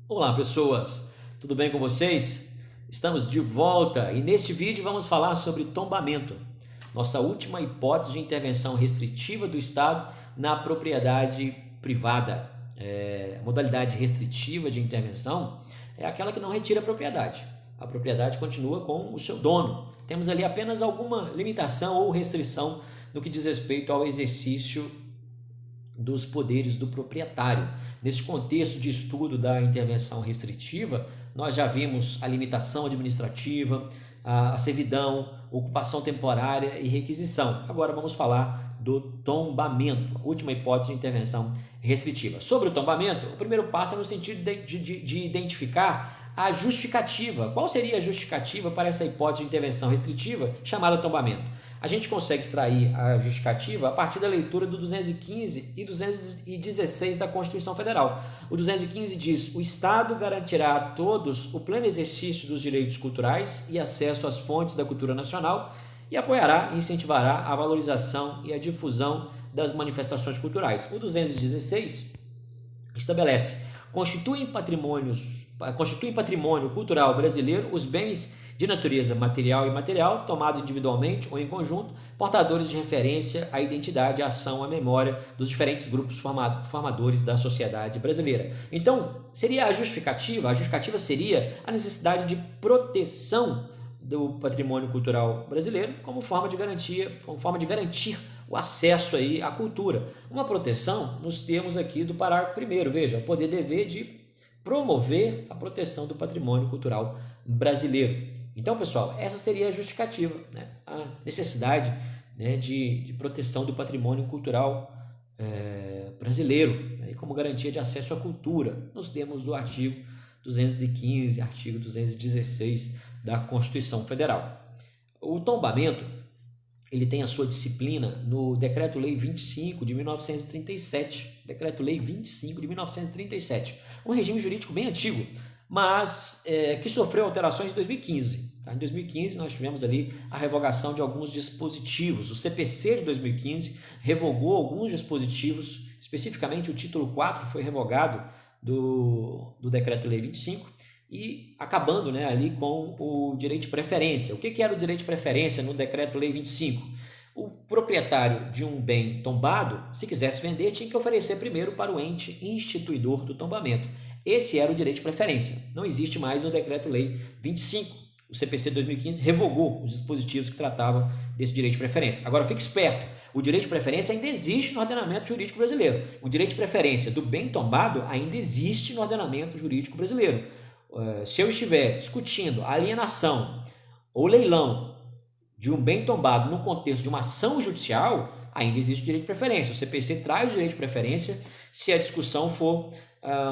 Olá pessoas, tudo bem com vocês? Estamos de volta e neste vídeo vamos falar sobre tombamento, nossa última hipótese de intervenção restritiva do Estado na propriedade privada. A modalidade restritiva de intervenção é aquela que não retira a propriedade continua com o seu dono. Temos ali apenas alguma limitação ou restrição no que diz respeito ao exercício dos poderes do proprietário. Nesse contexto de estudo da intervenção restritiva, nós já vimos a limitação administrativa, a servidão, ocupação temporária e requisição. Agora vamos falar do tombamento, a última hipótese de intervenção restritiva. Sobre o tombamento, o primeiro passo é no sentido de identificar a justificativa. Qual seria a justificativa para essa hipótese de intervenção restritiva chamada tombamento? A gente consegue extrair a justificativa a partir da leitura do 215 e 216 da Constituição Federal. O 215 diz: o Estado garantirá a todos o pleno exercício dos direitos culturais e acesso às fontes da cultura nacional e apoiará e incentivará a valorização e a difusão das manifestações culturais. O 216 estabelece: constituem patrimônio cultural brasileiro os bens de natureza material e imaterial, tomados individualmente ou em conjunto, portadores de referência à identidade, à ação, à memória dos diferentes grupos formadores da sociedade brasileira. Então, seria a justificativa seria a necessidade de proteção do patrimônio cultural brasileiro como forma de garantir o acesso aí à cultura. Uma proteção nos termos aqui do parágrafo 1º, veja, o poder dever de promover a proteção do patrimônio cultural brasileiro. Então, pessoal, essa seria a justificativa, né? A necessidade, né, de proteção do patrimônio cultural brasileiro, né, como garantia de acesso à cultura, nos termos do artigo 215, artigo 216 da Constituição Federal. O tombamento, ele tem a sua disciplina no Decreto-Lei 25 de 1937, Decreto-Lei 25 de 1937, um regime jurídico bem antigo, mas que sofreu alterações em 2015. Tá? Em 2015 nós tivemos ali a revogação de alguns dispositivos. O CPC de 2015 revogou alguns dispositivos, especificamente o título 4 foi revogado do Decreto-Lei 25, e acabando, né, ali com o direito de preferência. O que era o direito de preferência no Decreto-Lei 25? O proprietário de um bem tombado, se quisesse vender, tinha que oferecer primeiro para o ente instituidor do tombamento. Esse era o direito de preferência. Não existe mais no Decreto-Lei 25. O CPC de 2015 revogou os dispositivos que tratavam desse direito de preferência. Agora, fique esperto. O direito de preferência ainda existe no ordenamento jurídico brasileiro. O direito de preferência do bem tombado ainda existe no ordenamento jurídico brasileiro. Se eu estiver discutindo a alienação ou leilão de um bem tombado no contexto de uma ação judicial, ainda existe o direito de preferência. O CPC traz o direito de preferência se a discussão for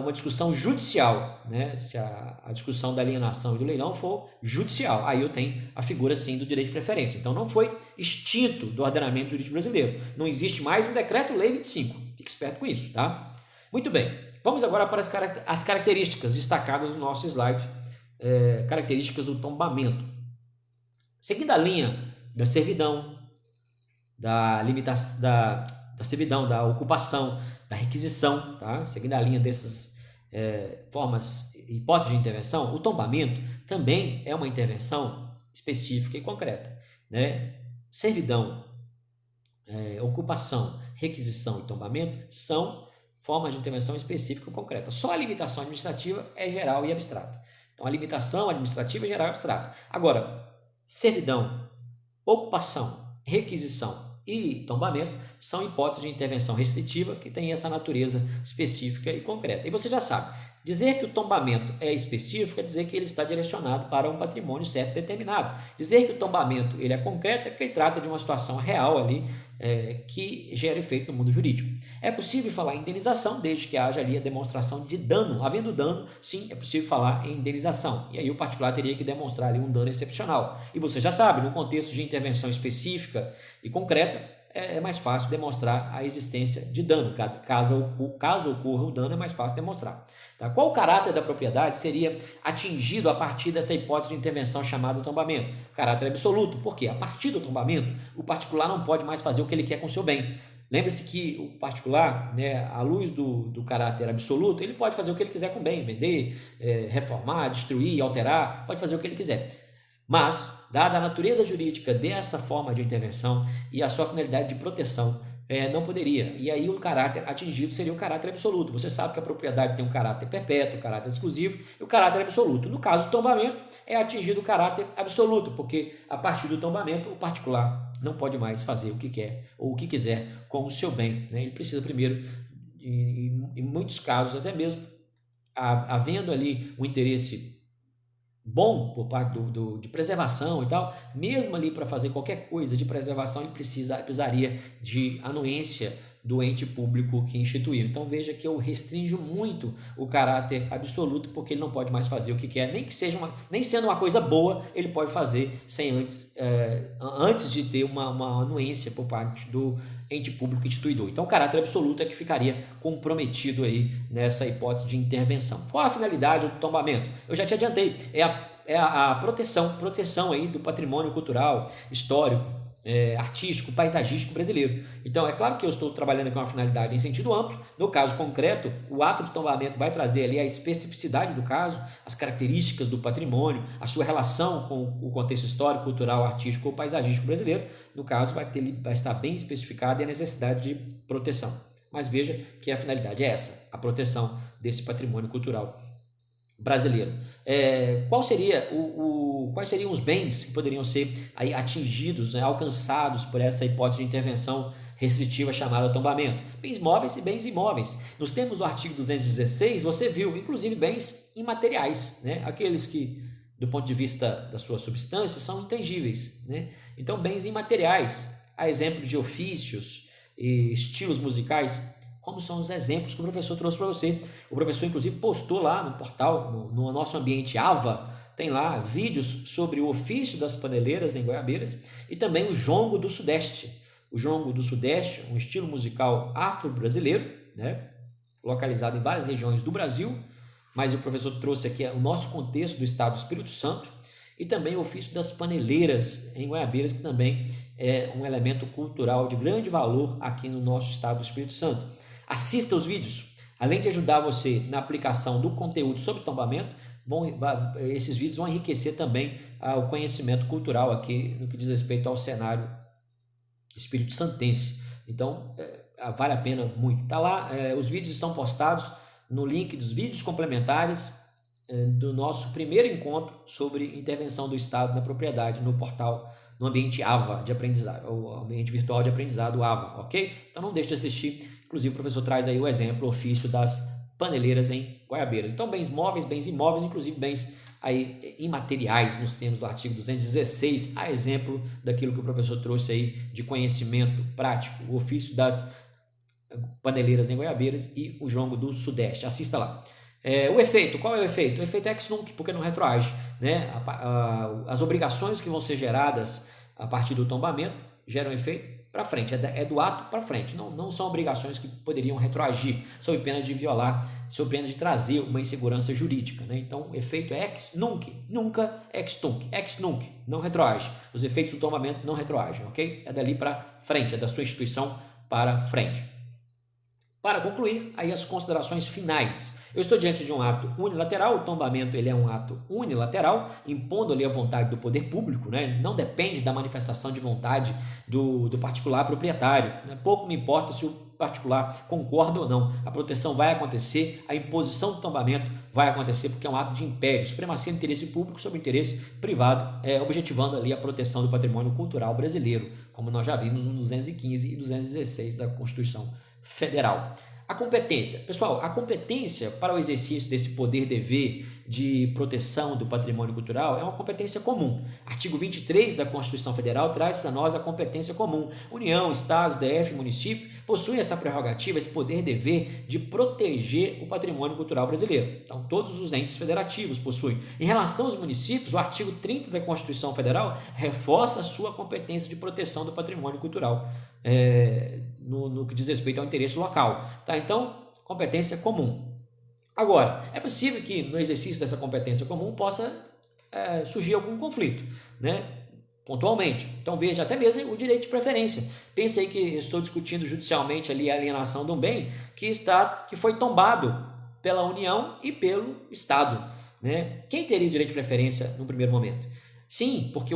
uma discussão judicial, né? Se a discussão da alienação e do leilão for judicial, aí eu tenho a figura sim do direito de preferência. Então não foi extinto do ordenamento jurídico brasileiro. Não existe mais um Decreto-Lei 25. Fique esperto com isso, tá? Muito bem. Vamos agora para as características destacadas no nosso slide, características do tombamento. Seguindo a linha da servidão, da limitação, da servidão, da ocupação, da requisição, tá? Seguindo a linha dessas formas, hipóteses de intervenção, o tombamento também é uma intervenção específica e concreta, né? Servidão, ocupação, requisição e tombamento são formas de intervenção específica e concreta. Só a limitação administrativa é geral e abstrata. Então, a limitação administrativa é geral e abstrata. Agora, servidão, ocupação, requisição e tombamento são hipóteses de intervenção restritiva que têm essa natureza específica e concreta. E você já sabe, dizer que o tombamento é específico é dizer que ele está direcionado para um patrimônio certo determinado. Dizer que o tombamento ele é concreto é porque ele trata de uma situação real ali que gera efeito no mundo jurídico. É possível falar em indenização desde que haja ali a demonstração de dano. Havendo dano, sim, é possível falar em indenização. E aí o particular teria que demonstrar ali um dano excepcional. E você já sabe, no contexto de intervenção específica e concreta, é mais fácil demonstrar a existência de dano. Caso ocorra o dano, é mais fácil demonstrar. Tá? Qual o caráter da propriedade seria atingido a partir dessa hipótese de intervenção chamada tombamento? Caráter absoluto, porque a partir do tombamento, o particular não pode mais fazer o que ele quer com o seu bem. Lembre-se que o particular, né, à luz do caráter absoluto, ele pode fazer o que ele quiser com o bem, vender, reformar, destruir, alterar, pode fazer o que ele quiser. Mas, dada a natureza jurídica dessa forma de intervenção e a sua finalidade de proteção, não poderia. E aí o caráter atingido seria o caráter absoluto. Você sabe que a propriedade tem um caráter perpétuo, um caráter exclusivo e o caráter absoluto. No caso do tombamento, é atingido o caráter absoluto, porque a partir do tombamento, o particular não pode mais fazer o que quer ou o que quiser com o seu bem, né? Ele precisa primeiro, em muitos casos até mesmo, havendo ali um interesse bom por parte de preservação e tal, mesmo ali para fazer qualquer coisa de preservação, ele precisaria de anuência do ente público que instituiu. Então veja que eu restringo muito o caráter absoluto, porque ele não pode mais fazer o que quer, nem sendo uma coisa boa, ele pode fazer sem antes de ter uma anuência por parte do ente público instituidor. Então o caráter absoluto é que ficaria comprometido aí nessa hipótese de intervenção. Qual a finalidade do tombamento? Eu já te adiantei, é a proteção aí do patrimônio cultural, histórico, artístico, paisagístico brasileiro. Então é claro que eu estou trabalhando com uma finalidade em sentido amplo. No caso concreto, o ato de tombamento vai trazer ali a especificidade do caso, as características do patrimônio, a sua relação com o contexto histórico, cultural, artístico ou paisagístico brasileiro. No caso vai estar bem especificada e a necessidade de proteção. Mas veja que a finalidade é essa, a proteção desse patrimônio cultural brasileiro. Quais seriam os bens que poderiam ser aí atingidos, né, alcançados por essa hipótese de intervenção restritiva chamada tombamento? Bens móveis e bens imóveis. Nos termos do artigo 216, você viu, inclusive, bens imateriais, né, aqueles que, do ponto de vista da sua substância, são intangíveis, né? Então, bens imateriais, a exemplo de ofícios e estilos musicais, como são os exemplos que o professor trouxe para você. O professor, inclusive, postou lá no portal, no nosso ambiente AVA, tem lá vídeos sobre o ofício das paneleiras em Goiabeiras e também o jongo do Sudeste. O jongo do Sudeste, um estilo musical afro-brasileiro, né, localizado em várias regiões do Brasil, mas o professor trouxe aqui o nosso contexto do estado do Espírito Santo, e também o ofício das paneleiras em Goiabeiras, que também é um elemento cultural de grande valor aqui no nosso estado do Espírito Santo. Assista os vídeos, além de ajudar você na aplicação do conteúdo sobre tombamento, esses vídeos vão enriquecer também o conhecimento cultural aqui no que diz respeito ao cenário espírito santense. Então, vale a pena muito. Tá lá, os vídeos estão postados no link dos vídeos complementares do nosso primeiro encontro sobre intervenção do Estado na propriedade no portal, no ambiente AVA de aprendizado, o ambiente virtual de aprendizado AVA, ok? Então não deixe de assistir. Inclusive o professor traz aí o exemplo, o ofício das paneleiras em Goiabeiras. Então bens móveis, bens imóveis, inclusive bens aí imateriais nos termos do artigo 216, a exemplo daquilo que o professor trouxe aí de conhecimento prático, o ofício das paneleiras em Goiabeiras e o jongo do Sudeste. Assista lá. O efeito, qual é o efeito? O efeito é ex nunc, porque não retroage, né? As obrigações que vão ser geradas a partir do tombamento geram efeito para frente, é do ato para frente, não são obrigações que poderiam retroagir, sob pena de violar, sob pena de trazer uma insegurança jurídica, né? Então o efeito é ex nunc, nunca ex nunc, não retroage, os efeitos do tombamento não retroagem, ok? É dali para frente, é da sua instituição para frente. Para concluir, aí as considerações finais. Eu estou diante de um ato unilateral, o tombamento ele é um ato unilateral, impondo ali a vontade do poder público, né? Não depende da manifestação de vontade do particular proprietário, né? Pouco me importa se o particular concorda ou não, a proteção vai acontecer, a imposição do tombamento vai acontecer, porque é um ato de império, supremacia do interesse público sobre o interesse privado, objetivando ali a proteção do patrimônio cultural brasileiro, como nós já vimos no 215 e 216 da Constituição Federal. A competência. Pessoal, a competência para o exercício desse poder-dever de proteção do patrimônio cultural é uma competência comum. Artigo 23 da Constituição Federal traz para nós a competência comum. União, Estados, DF, município possuem essa prerrogativa, esse poder-dever de proteger o patrimônio cultural brasileiro. Então, todos os entes federativos possuem. Em relação aos municípios, o artigo 30 da Constituição Federal reforça a sua competência de proteção do patrimônio cultural no que diz respeito ao interesse local. Tá? Então, competência comum. Agora, é possível que no exercício dessa competência comum possa surgir algum conflito, né? pontualmente. Então veja até mesmo o direito de preferência. Pense aí que estou discutindo judicialmente ali a alienação de um bem que foi tombado pela União e pelo Estado, né? Quem teria o direito de preferência no primeiro momento? Sim, porque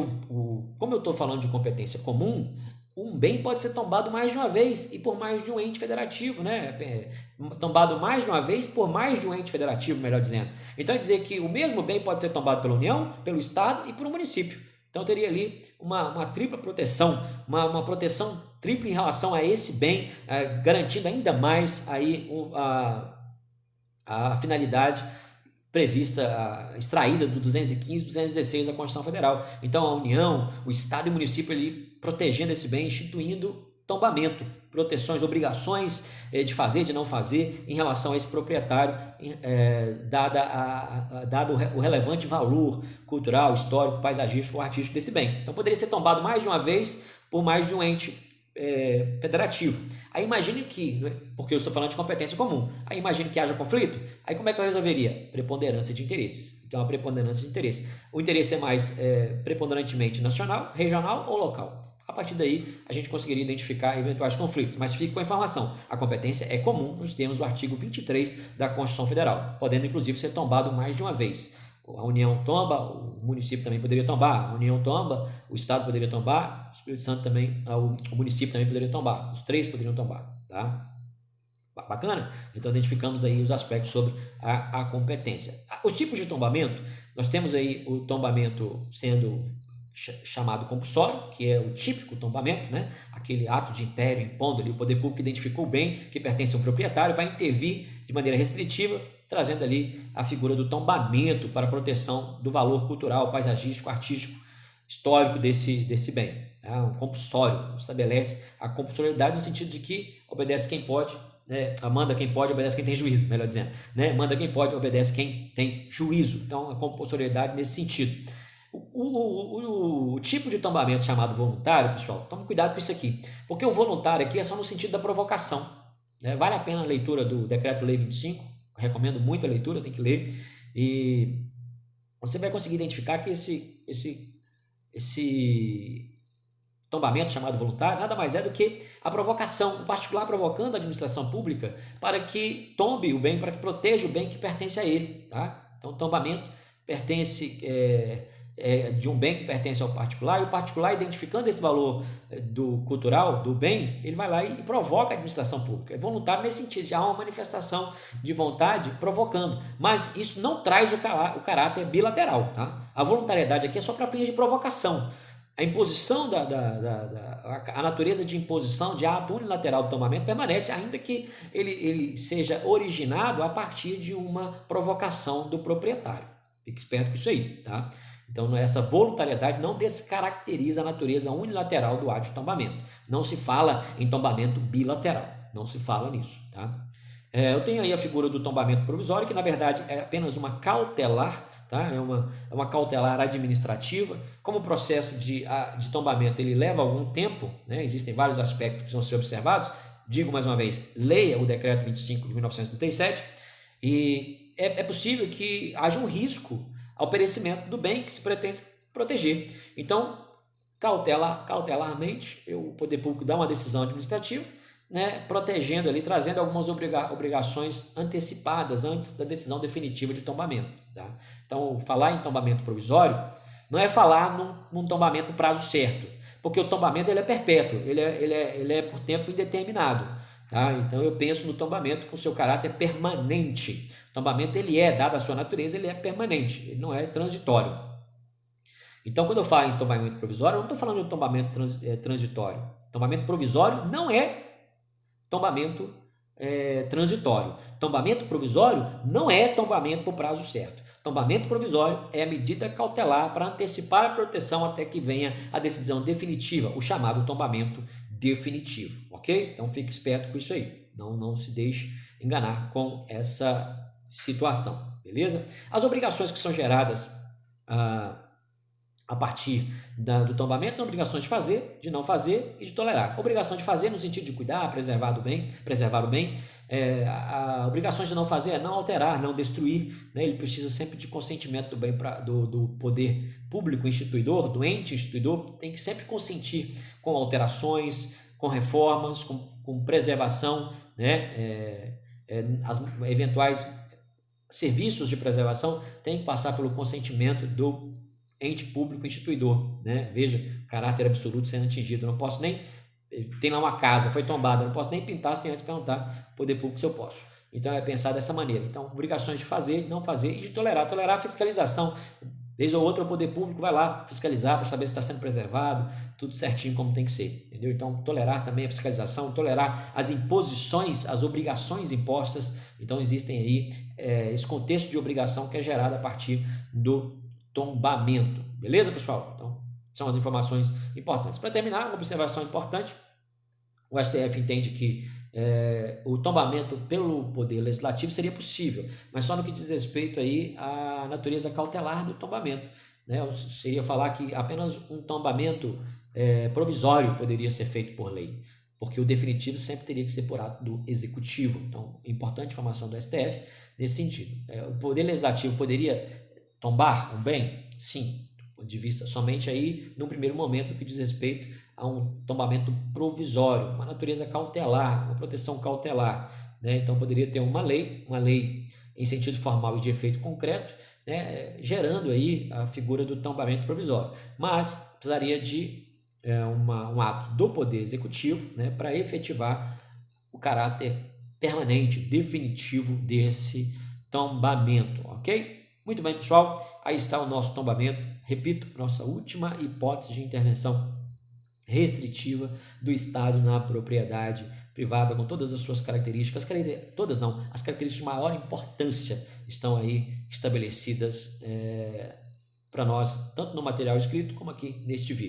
como eu estou falando de competência comum, um bem pode ser tombado mais de uma vez e por mais de um ente federativo, né? Tombado mais de uma vez por mais de um ente federativo, melhor dizendo. Então, é dizer que o mesmo bem pode ser tombado pela União, pelo Estado e por um município. Então, teria ali uma tripla proteção, uma proteção tripla em relação a esse bem, garantindo ainda mais aí a finalidade prevista, extraída do 215 e 216 da Constituição Federal. Então, a União, o Estado e o município ali protegendo esse bem, instituindo tombamento, proteções, obrigações de fazer, de não fazer em relação a esse proprietário, dado o relevante valor cultural, histórico, paisagístico ou artístico desse bem. Então, poderia ser tombado mais de uma vez por mais de um ente federativo. Aí imagine que, porque eu estou falando de competência comum, aí imagine que haja conflito, aí como é que eu resolveria? Preponderância de interesses. Então, a preponderância de interesse. O interesse é mais preponderantemente nacional, regional ou local. A partir daí, a gente conseguiria identificar eventuais conflitos, mas fique com a informação, a competência é comum nos termos do artigo 23 da Constituição Federal, podendo inclusive ser tombado mais de uma vez. A União tomba, o município também poderia tombar, a União tomba, o Estado poderia tombar, o Espírito Santo também, o município também poderia tombar, os três poderiam tombar, tá? Bacana? Então identificamos aí os aspectos sobre a competência. Os tipos de tombamento, nós temos aí o tombamento sendo chamado compulsório, que é o típico tombamento, né? Aquele ato de império impondo ali, o poder público identificou o bem que pertence ao proprietário, vai intervir de maneira restritiva, trazendo ali a figura do tombamento para a proteção do valor cultural, paisagístico, artístico, histórico desse bem. Um compulsório estabelece a compulsoriedade no sentido de que obedece quem pode, manda quem pode, obedece quem tem juízo, melhor dizendo, né? Manda quem pode, obedece quem tem juízo. Então, a compulsoriedade nesse sentido. O tipo de tombamento chamado voluntário, pessoal, tome cuidado com isso aqui, porque o voluntário aqui é só no sentido da provocação, né? Vale a pena a leitura do Decreto-Lei 25, recomendo muito a leitura, tem que ler, e você vai conseguir identificar que esse tombamento chamado voluntário nada mais é do que a provocação, o particular provocando a administração pública para que tombe o bem, para que proteja o bem que pertence a ele, tá? Então, o tombamento pertence de um bem que pertence ao particular, e o particular, identificando esse valor do cultural, do bem, ele vai lá e provoca a administração pública. É voluntário nesse sentido, já há uma manifestação de vontade provocando, mas isso não traz o caráter bilateral, tá? A voluntariedade aqui é só para fins de provocação. A imposição a natureza de imposição de ato unilateral do tombamento permanece, ainda que ele seja originado a partir de uma provocação do proprietário. Fique esperto com isso aí, tá? Então, essa voluntariedade não descaracteriza a natureza unilateral do ato de tombamento. Não se fala em tombamento bilateral, não se fala nisso, tá? Eu tenho aí a figura do tombamento provisório, que na verdade é apenas uma cautelar, tá? É uma cautelar administrativa. Como o processo de tombamento ele leva algum tempo, né? Existem vários aspectos que precisam ser observados. Digo mais uma vez, leia o Decreto 25 de 1937, e é possível que haja um risco ao perecimento do bem que se pretende proteger. Então, cautelarmente, o poder público dá uma decisão administrativa, né, protegendo ali, trazendo algumas obrigações antecipadas antes da decisão definitiva de tombamento, tá? Então, falar em tombamento provisório não é falar num tombamento no prazo certo, porque o tombamento ele é perpétuo, ele é por tempo indeterminado, tá? Então, eu penso no tombamento com seu caráter permanente. O tombamento, dado a sua natureza, ele é permanente, ele não é transitório. Então, quando eu falo em tombamento provisório, eu não estou falando de tombamento transitório. Tombamento provisório não é tombamento transitório. Tombamento provisório não é tombamento por prazo certo. Tombamento provisório é a medida cautelar para antecipar a proteção até que venha a decisão definitiva, o chamado tombamento definitivo, ok? Então, fique esperto com isso aí. Não se deixe enganar com essa situação, beleza? As obrigações que são geradas a partir do tombamento, são obrigações de fazer, de não fazer e de tolerar. Obrigação de fazer no sentido de cuidar, preservar o bem. A obrigação de não fazer é não alterar, não destruir, né? Ele precisa sempre de consentimento do, bem do poder público instituidor, do ente instituidor, tem que sempre consentir com alterações, com reformas, com preservação, né? As eventuais serviços de preservação têm que passar pelo consentimento do ente público instituidor, né? Veja, caráter absoluto sendo atingido. Eu não posso nem... Tem lá uma casa, foi tombada, eu não posso nem pintar sem antes perguntar ao poder público se eu posso. Então é pensar dessa maneira. Então, obrigações de fazer, não fazer e de tolerar. Tolerar a fiscalização. Vez ou outra o poder público vai lá fiscalizar para saber se está sendo preservado, tudo certinho como tem que ser, entendeu? Então, tolerar também a fiscalização, tolerar as imposições, as obrigações impostas. Então, existem aí esse contexto de obrigação que é gerado a partir do tombamento. Beleza, pessoal? Então, são as informações importantes. Para terminar, uma observação importante: o STF entende que o tombamento pelo Poder Legislativo seria possível, mas só no que diz respeito aí à natureza cautelar do tombamento, né? Seria falar que apenas um tombamento provisório poderia ser feito por lei, porque o definitivo sempre teria que ser por ato do Executivo. Então, importante informação do STF nesse sentido. O Poder Legislativo poderia tombar um bem? Sim, do ponto de vista somente aí, no primeiro momento, que diz respeito a um tombamento provisório, uma natureza cautelar, uma proteção cautelar, né? Então poderia ter uma lei em sentido formal e de efeito concreto, né? Gerando aí a figura do tombamento provisório, mas precisaria de um ato do Poder Executivo, né, para efetivar o caráter permanente, definitivo desse tombamento, ok? Muito bem, pessoal, aí está o nosso tombamento. Repito, nossa última hipótese de intervenção restritiva do Estado na propriedade privada, com todas as suas características, todas não, as características de maior importância estão aí estabelecidas para nós, tanto no material escrito como aqui neste vídeo.